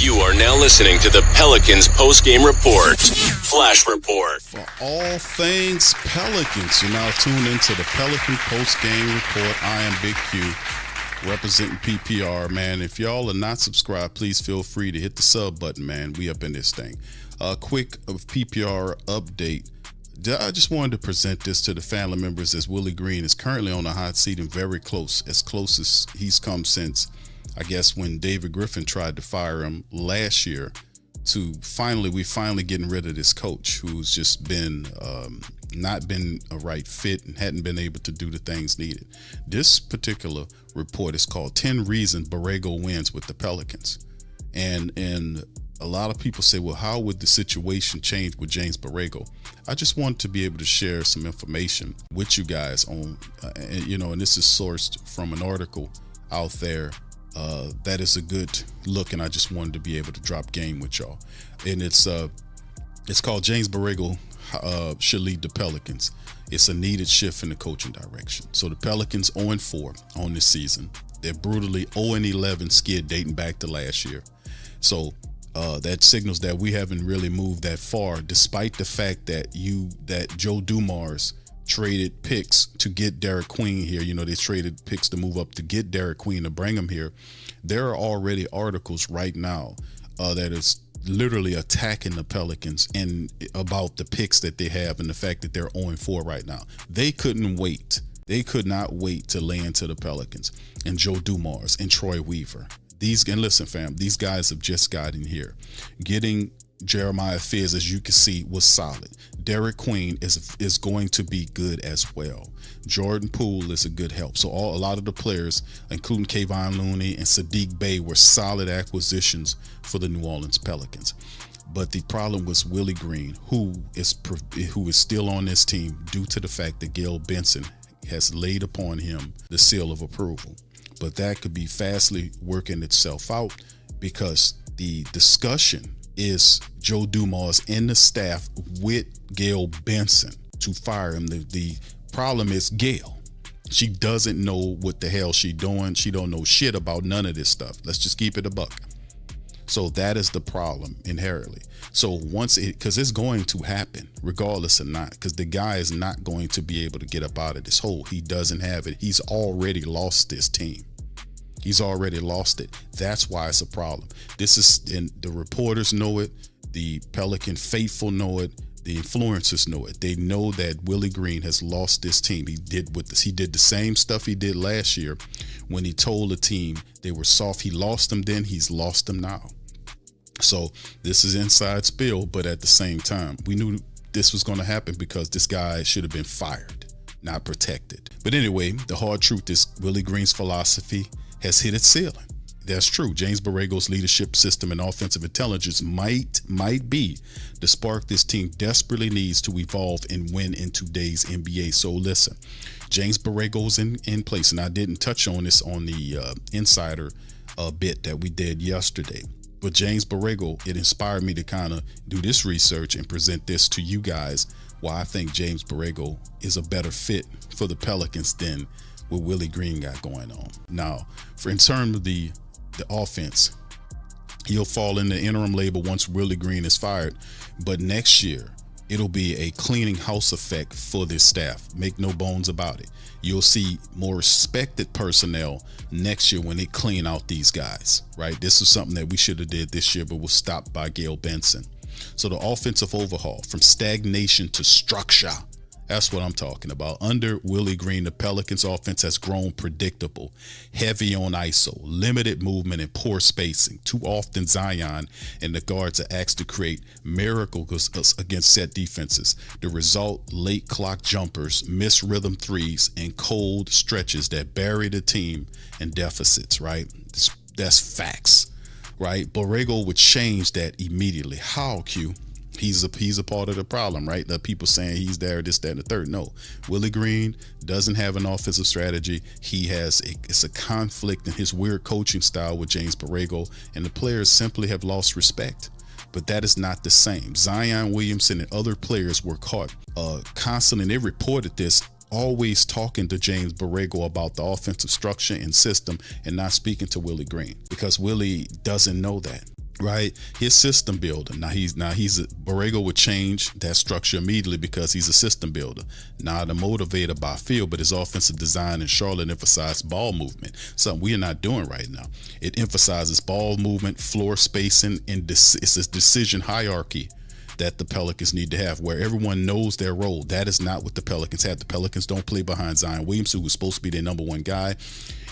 You are now listening to the Pelicans post-game report. Flash report. For all things Pelicans, you're now tuned into the Pelican post-game report. I am Big Q, representing PPR, man. If y'all are not subscribed, please feel free to hit the sub button, man. We up in this thing. A quick PPR update. I just wanted to present this to the family members as Willie Green is currently on the hot seat and very close as he's come since, I guess, when David Griffin tried to fire him last year to we finally getting rid of this coach who's just been not been a right fit and hadn't been able to do the things needed. This particular report is called 10 Reasons Borrego Wins with the Pelicans. And a lot of people say, well, how would the situation change with James Borrego? I just want to be able to share some information with you guys on, and this is sourced from an article out there that is a good look, and I just wanted to be able to drop game with y'all. And it's called James Borrego should lead the Pelicans. It's a needed shift in the coaching direction. So the Pelicans 0-4 on this season. They're brutally 0-11 skid dating back to last year. So that signals that we haven't really moved that far, despite the fact that Joe Dumars traded picks to get Derek Queen here. They traded picks to move up to get Derek Queen to bring him here. There are already articles right now that is literally attacking the Pelicans and about the picks that they have and the fact that they're 0-4 right now. They couldn't wait. They could not wait to land to the Pelicans and Joe Dumars and Troy Weaver. And listen, fam, these guys have just gotten here. Getting Jeremiah Fizz, as you can see, was solid. Derek Queen is going to be good as well. Jordan Poole is a good help. So a lot of the players, including Kayvon Looney and Sadiq Bey, were solid acquisitions for the New Orleans Pelicans. But the problem was Willie Green, who is still on this team due to the fact that Gail Benson has laid upon him the seal of approval. But that could be fastly working itself out because the discussion is Joe Dumars and the staff with Gail Benson to fire him. The problem is Gail. She doesn't know what the hell she's doing. She don't know shit about none of this stuff. Let's just keep it a buck. So that is the problem inherently. So because it's going to happen regardless or not, because the guy is not going to be able to get up out of this hole. He doesn't have it. He's already lost this team. He's already lost it. That's why it's a problem. And the reporters know it. The Pelican faithful know it. The influencers know it. They know that Willie Green has lost this team. He did the same stuff he did last year when he told the team they were soft. He lost them then. He's lost them now. So this is inside spill, but at the same time, we knew this was going to happen because this guy should have been fired, not protected. But anyway, the hard truth is Willie Green's philosophy has hit its ceiling. That's true. James Borrego's leadership system and offensive intelligence might be the spark this team desperately needs to evolve and win in today's NBA. So listen, James Borrego's in place, and I didn't touch on this on the insider bit that we did yesterday. But James Borrego, it inspired me to kind of do this research and present this to you guys, why I think James Borrego is a better fit for the Pelicans than what Willie Green got going on. Now, in terms of the offense, he'll fall in the interim label once Willie Green is fired. But next year, it'll be a cleaning house effect for this staff. Make no bones about it. You'll see more respected personnel next year when they clean out these guys, right? This is something that we should have did this year, but was stopped by Gail Benson. So the offensive overhaul from stagnation to structure. That's what I'm talking about. Under Willie Green, the Pelicans offense has grown predictable, heavy on ISO, limited movement and poor spacing. Too often Zion and the guards are asked to create miracles against set defenses. The result, late clock jumpers, missed rhythm threes, and cold stretches that bury the team in deficits, right? That's facts, right? Borrego would change that immediately. How, Q? He's a part of the problem, right? The people saying he's there, this, that, and the third. No, Willie Green doesn't have an offensive strategy. It's a conflict in his weird coaching style with James Borrego, and the players simply have lost respect. But that is not the same. Zion, Williamson, and other players were caught constantly. They reported this, always talking to James Borrego about the offensive structure and system and not speaking to Willie Green because Willie doesn't know that. right? His system builder. Borrego would change that structure immediately because he's a system builder, not a motivator by field, but his offensive design in Charlotte emphasized ball movement, something we are not doing right now. It emphasizes ball movement, floor spacing, and it's a decision hierarchy that the Pelicans need to have, where everyone knows their role. That is not what the Pelicans have. The Pelicans don't play behind Zion Williamson, who was supposed to be their number one guy.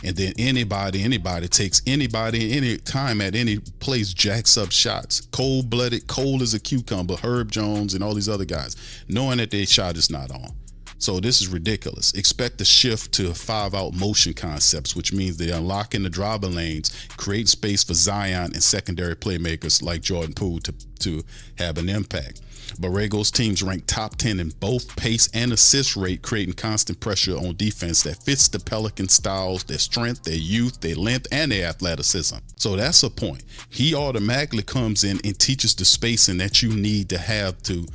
And then anybody takes anybody any time at any place, jacks up shots. Cold-blooded, cold as a cucumber, Herb Jones and all these other guys, knowing that their shot is not on. So this is ridiculous. Expect a shift to 5-out motion concepts, which means they're unlocking the driving lanes, create space for Zion and secondary playmakers like Jordan Poole to have an impact. Borrego's teams rank top 10 in both pace and assist rate, creating constant pressure on defense that fits the Pelican styles, their strength, their youth, their length, and their athleticism. So that's a point. He automatically comes in and teaches the spacing that you need to have to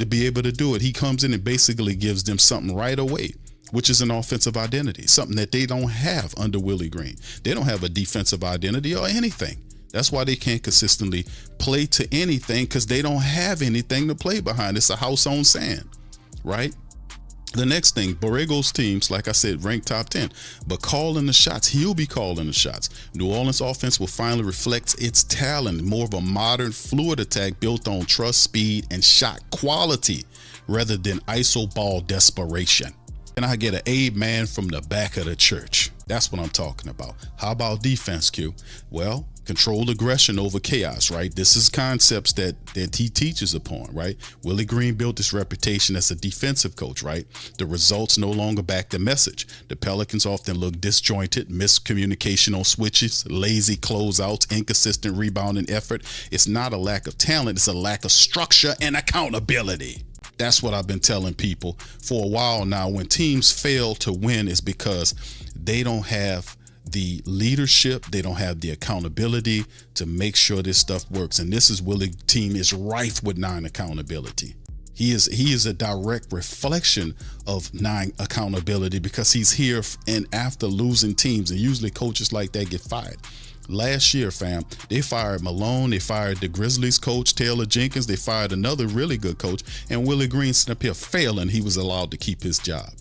be able to do it. He comes in and basically gives them something right away, which is an offensive identity, something that they don't have under Willie Green. They don't have a defensive identity or anything. That's why they can't consistently play to anything, because they don't have anything to play behind. It's a house on sand, right? The next thing, Borrego's teams, like I said, ranked top 10, but calling the shots, he'll be calling the shots. New Orleans offense will finally reflect its talent, more of a modern, fluid attack built on trust, speed, and shot quality rather than iso ball desperation. Can I get an amen from the back of the church? That's what I'm talking about. How about defense, Q? Well, controlled aggression over chaos, right? This is concepts that he teaches upon, right? Willie Green built his reputation as a defensive coach, right? The results no longer back the message. The Pelicans often look disjointed, miscommunication on switches, lazy closeouts, inconsistent rebounding effort. It's not a lack of talent, it's a lack of structure and accountability. That's what I've been telling people for a while now. When teams fail to win, it's because they don't have the leadership, they don't have the accountability to make sure this stuff works. And this is Willie's team is rife with non-accountability. He is a direct reflection of non-accountability because he's here and after losing teams, and usually coaches like that get fired. Last year, fam, they fired Malone, they fired the Grizzlies coach, Taylor Jenkins, they fired another really good coach, and Willie Green sitting up here failing, he was allowed to keep his job.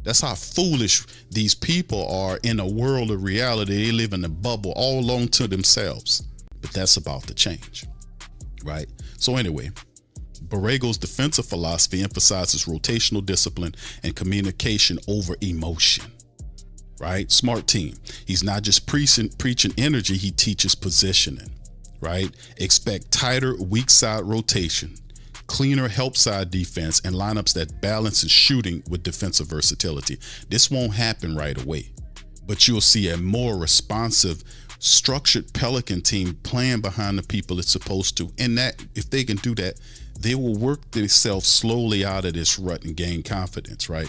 That's how foolish these people are in a world of reality. They live in a bubble all alone to themselves. But that's about to change, right? So anyway, Borrego's defensive philosophy emphasizes rotational discipline and communication over emotion. Right? Smart team. He's not just preaching energy, he teaches positioning, right? Expect tighter weak side rotation, cleaner help side defense, and lineups that balances shooting with defensive versatility. This won't happen right away, but you'll see a more responsive, structured Pelican team playing behind the people it's supposed to. And that, if they can do that, they will work themselves slowly out of this rut and gain confidence, right?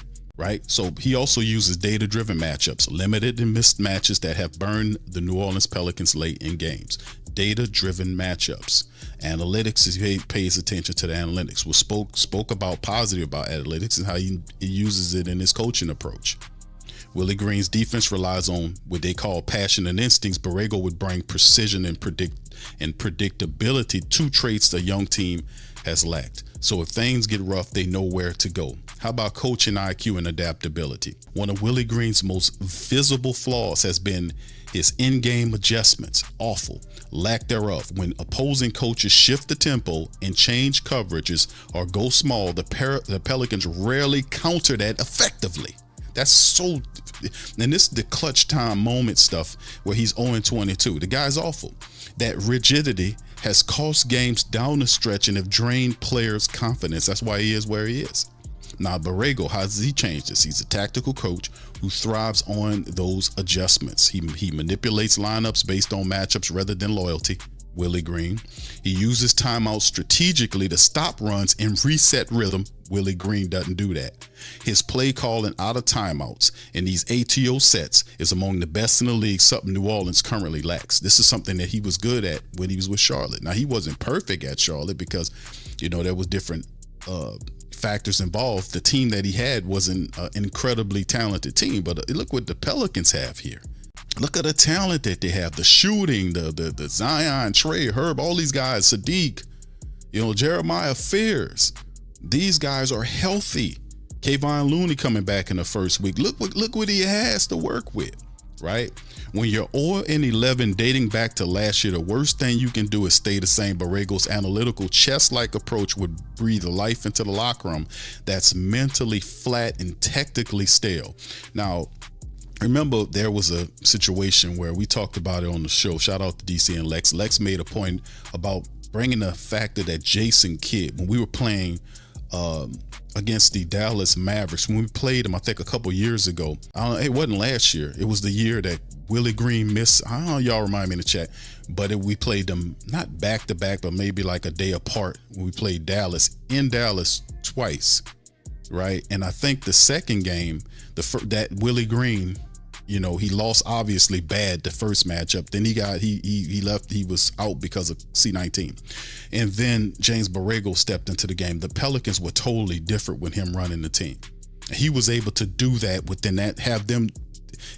So he also uses data-driven matchups, limited and missed matches that have burned the New Orleans Pelicans late in games. Data-driven matchups. Analytics, he pays attention to the analytics. We spoke about positive about analytics and how he uses it in his coaching approach. Willie Green's defense relies on what they call passion and instincts. Borrego would bring precision and predictability, two traits the young team has lacked. So if things get rough, they know where to go. How about coaching IQ and adaptability? One of Willie Green's most visible flaws has been his in-game adjustments. Awful. Lack thereof. When opposing coaches shift the tempo and change coverages or go small, the Pelicans rarely counter that effectively. That's so, and this is the clutch time moment stuff where he's 0-22. The guy's awful. That rigidity has cost games down the stretch and have drained players' confidence. That's why he is where he is. Now, Borrego, how does he change this? He's a tactical coach who thrives on those adjustments. He manipulates lineups based on matchups rather than loyalty. Willie Green. He uses timeouts strategically to stop runs and reset rhythm. Willie Green doesn't do that. His play calling out of timeouts in these ATO sets is among the best in the league, something New Orleans currently lacks. This is something that he was good at when he was with Charlotte. Now, he wasn't perfect at Charlotte because, there was different factors involved. The team that he had wasn't an incredibly talented team, but look what the Pelicans have here. Look at the talent that they have, the shooting, the Zion, Trey, Herb, all these guys, Sadiq, Jeremiah Fears. These guys are healthy. Kayvon Looney coming back in the first week. Look what he has to work with, right? When you're 0-11 dating back to last year, the worst thing you can do is stay the same. Borrego's analytical chess-like approach would breathe life into the locker room that's mentally flat and technically stale. Now, remember, there was a situation where we talked about it on the show. Shout out to DC and Lex. Lex made a point about bringing the factor that Jason Kidd, when we were playing against the Dallas Mavericks, when we played them, I think a couple years ago. It wasn't last year. It was the year that Willie Green missed. I don't know, y'all remind me in the chat, but we played them not back to back, but maybe like a day apart. When we played Dallas in Dallas twice, right? And I think the second game, that Willie Green, he lost obviously bad the first matchup. Then he left. He was out because of C-19, and then James Borrego stepped into the game. The Pelicans were totally different with him running the team. He was able to do that within that, have them.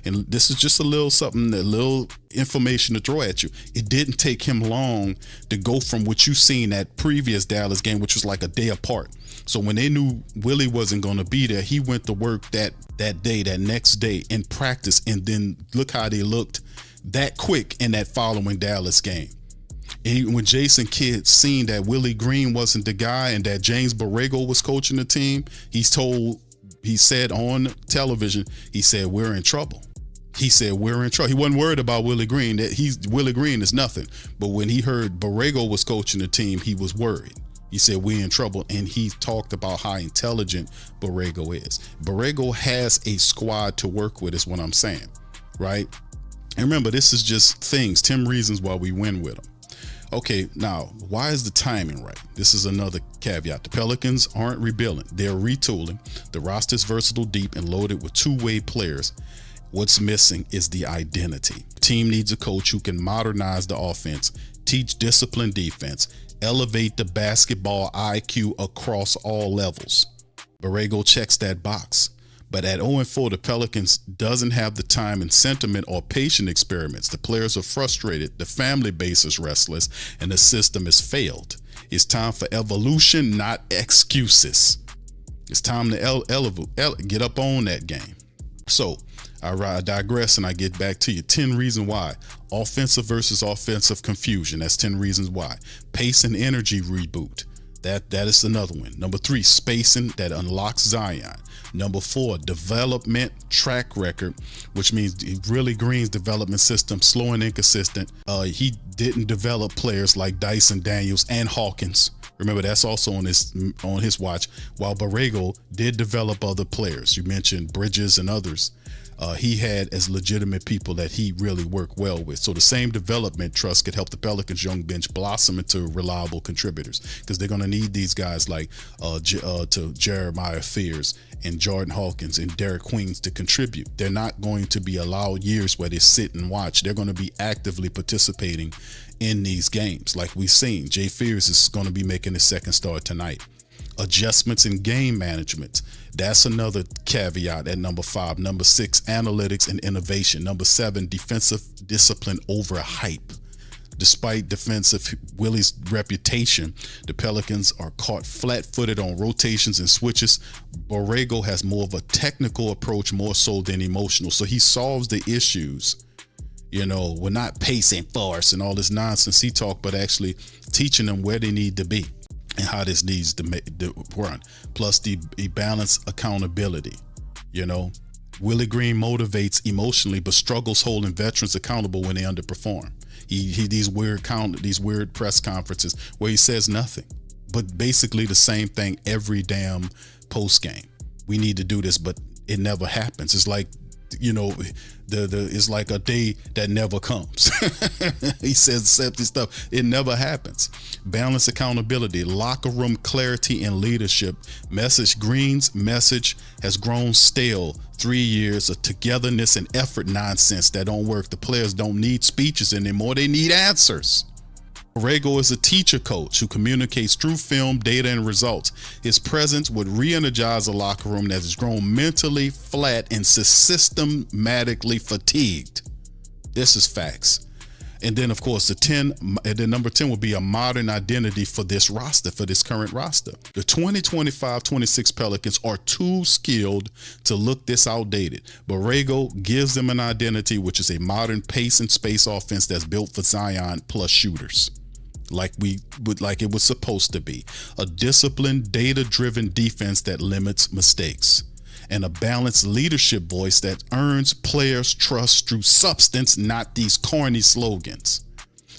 And this is just a little information to throw at you. It didn't take him long to go from what you seen that previous Dallas game, which was like a day apart. So when they knew Willie wasn't going to be there, he went to work that next day in practice, and then look how they looked that quick in that following Dallas game. And when Jason Kidd seen that Willie Green wasn't the guy and that James Borrego was coaching the team, he said on television, he said, we're in trouble. He said, we're in trouble. He wasn't worried about Willie Green. Willie Green is nothing. But when he heard Borrego was coaching the team, he was worried. He said, we're in trouble. And he talked about how intelligent Borrego is. Borrego has a squad to work with, is what I'm saying, right? And remember, this is just 10 reasons why we win with them. Okay, now, why is the timing right? This is another caveat. The Pelicans aren't rebuilding. They're retooling. The roster's versatile, deep, and loaded with two-way players. What's missing is the identity. The team needs a coach who can modernize the offense, teach disciplined defense, elevate the basketball IQ across all levels. Borrego checks that box. But at 0-4, the Pelicans doesn't have the time and sentiment or patient experiments. The players are frustrated, the family base is restless, and the system has failed. It's time for evolution, not excuses. It's time to get up on that game. So I digress and I get back to you. 10 reasons why. Offensive versus offensive confusion. That's 10 reasons why. Pace and energy reboot. That is another one. Number 3, spacing that unlocks Zion. Number 4, development track record, which means Willie Green's development system slow and inconsistent. He didn't develop players like Dyson Daniels and Hawkins. Remember, that's also on his watch. While Borrego did develop other players, you mentioned Bridges and others. He had as legitimate people that he really worked well with. So the same development trust could help the Pelicans young bench blossom into reliable contributors, because they're going to need these guys like to Jeremiah Fears and Jordan Hawkins and Derek Queens to contribute. They're not going to be allowed years where they sit and watch. They're going to be actively participating in these games. Like we've seen, Jay Fears is going to be making his second start tonight. Adjustments in game management. That's another caveat at number 5. Number 6, analytics and innovation. Number 7, defensive discipline over hype. Despite defensive Willie's reputation, the Pelicans are caught flat-footed on rotations and switches. Borrego has more of a technical approach, more so than emotional. So he solves the issues. We're not pacing for us and all this nonsense he talked, but actually teaching them where they need to be and how this needs to run. Plus the balance accountability. Willie Green motivates emotionally, but struggles holding veterans accountable when they underperform. He these weird press conferences where he says nothing, but basically the same thing every damn post game. We need to do this, but it never happens. It's like it's like a day that never comes. He says this stuff. It never happens. Balance, accountability, locker room clarity, and leadership. Green's message has grown stale. 3 years of togetherness and effort nonsense that don't work. The players don't need speeches anymore. They need answers. Borrego is a teacher coach who communicates through film, data, and results. His presence would re-energize a locker room that has grown mentally flat and systematically fatigued. This is facts. And then, of course, number 10 will be a modern identity for this roster, for this current roster. The 2025-26 Pelicans are too skilled to look this outdated. Borrego gives them an identity, which is a modern pace and space offense that's built for Zion plus shooters, like it was supposed to be. A disciplined, data-driven defense that limits mistakes. And a balanced leadership voice that earns players' trust through substance, not these corny slogans.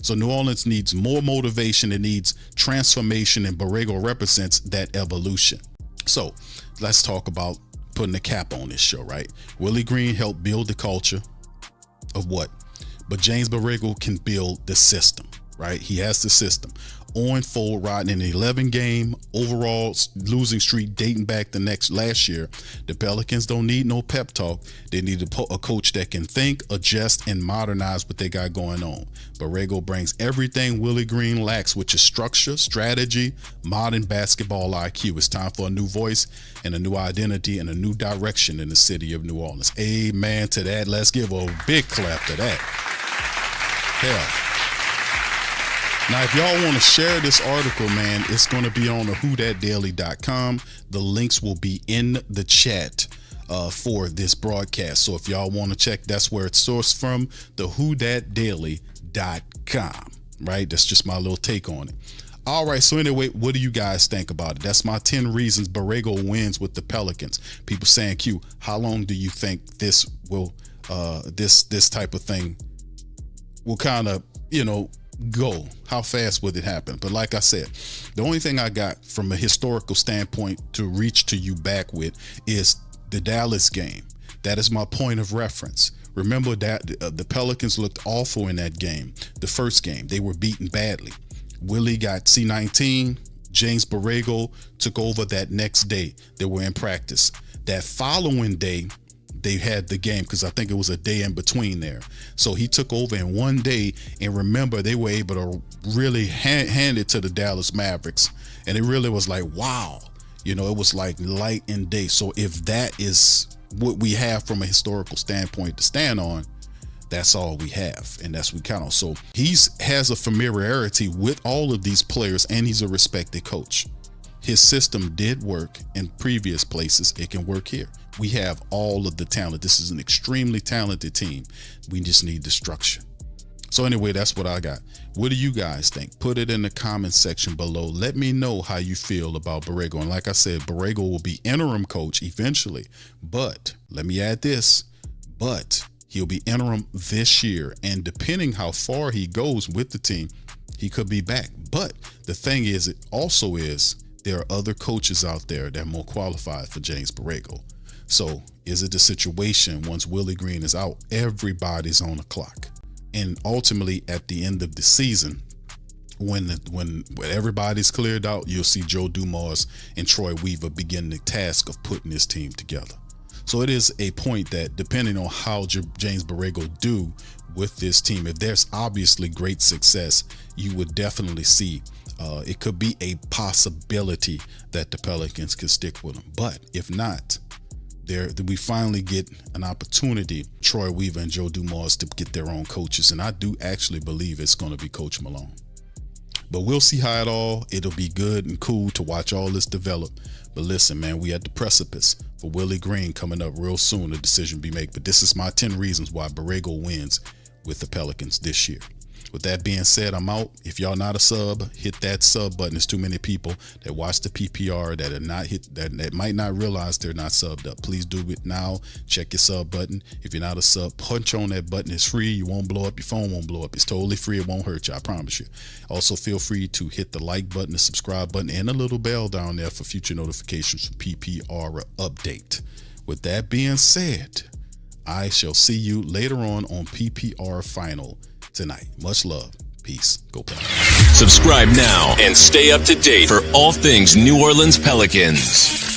So New Orleans needs more motivation. It needs transformation, and Borrego represents that evolution. So let's talk about putting a cap on this show, right? Willie Green helped build the culture of what? But James Borrego can build the system, right? He has the system. 0-4, riding an 11-game overall losing streak dating back last year. The Pelicans don't need no pep talk. They need a coach that can think, adjust, and modernize what they got going on. Borrego brings everything Willie Green lacks, which is structure, strategy, modern basketball IQ. It's time for a new voice and a new identity and a new direction in the city of New Orleans. Amen to that. Let's give a big clap to that. Hell. Now, if y'all want to share this article, man, it's going to be on the whodatdaily.com. The links will be in the chat for this broadcast. So if y'all want to check, that's where it's sourced from, the whodatdaily.com, right? That's just my little take on it. All right, so anyway, what do you guys think about it? That's my 10 reasons Borrego wins with the Pelicans. People saying, Q, how long do you think this will, this type of thing will kind of, go? How fast would it happen? But like I said, the only thing I got from a historical standpoint to reach to you back with is the Dallas game. That is my point of reference. Remember that the Pelicans looked awful in that game. The first game, they were beaten badly. Willie got C19. James Borrego took over that next day. They were in practice. That following day, they had the game, because I think it was a day in between there. So he took over in one day, and remember, they were able to really hand it to the Dallas Mavericks, and it really was like, wow, it was like light and day. So if that is what we have from a historical standpoint to stand on, that's all we have, and that's what we count on. So he has a familiarity with all of these players, and he's a respected coach. His system did work in previous places. It can work here. We have all of the talent. This is an extremely talented team. We just need the structure. So anyway, that's what I got. What do you guys think? Put it in the comments section below. Let me know how you feel about Borrego. And like I said, Borrego will be interim coach eventually. But let me add this. But he'll be interim this year. And depending how far he goes with the team, he could be back. But the thing is, it also is, there are other coaches out there that are more qualified for James Borrego. So is it the situation once Willie Green is out, everybody's on the clock? And ultimately at the end of the season, when everybody's cleared out, you'll see Joe Dumars and Troy Weaver begin the task of putting this team together. So it is a point that, depending on how James Borrego do with this team, if there's obviously great success, you would definitely see it could be a possibility that the Pelicans could stick with him. But if not, we finally get an opportunity, Troy Weaver and Joe Dumars, to get their own coaches. And I do actually believe it's going to be Coach Malone. But we'll see how it'll be good and cool to watch all this develop. But listen, man, we at the precipice for Willie Green coming up real soon. A decision be made. But this is my 10 reasons why Borrego wins with the Pelicans this year. With that being said, I'm out. If y'all not a sub, hit that sub button. There's too many people that watch the PPR that are not that might not realize they're not subbed up. Please do it now. Check your sub button. If you're not a sub, punch on that button. It's free. You won't blow up. Your phone won't blow up. It's totally free. It won't hurt you. I promise you. Also, feel free to hit the like button, the subscribe button, and the little bell down there for future notifications for PPR update. With that being said, I shall see you later on PPR Final tonight. Much love. Peace. Go Pelicans. Subscribe now and stay up to date for all things New Orleans Pelicans.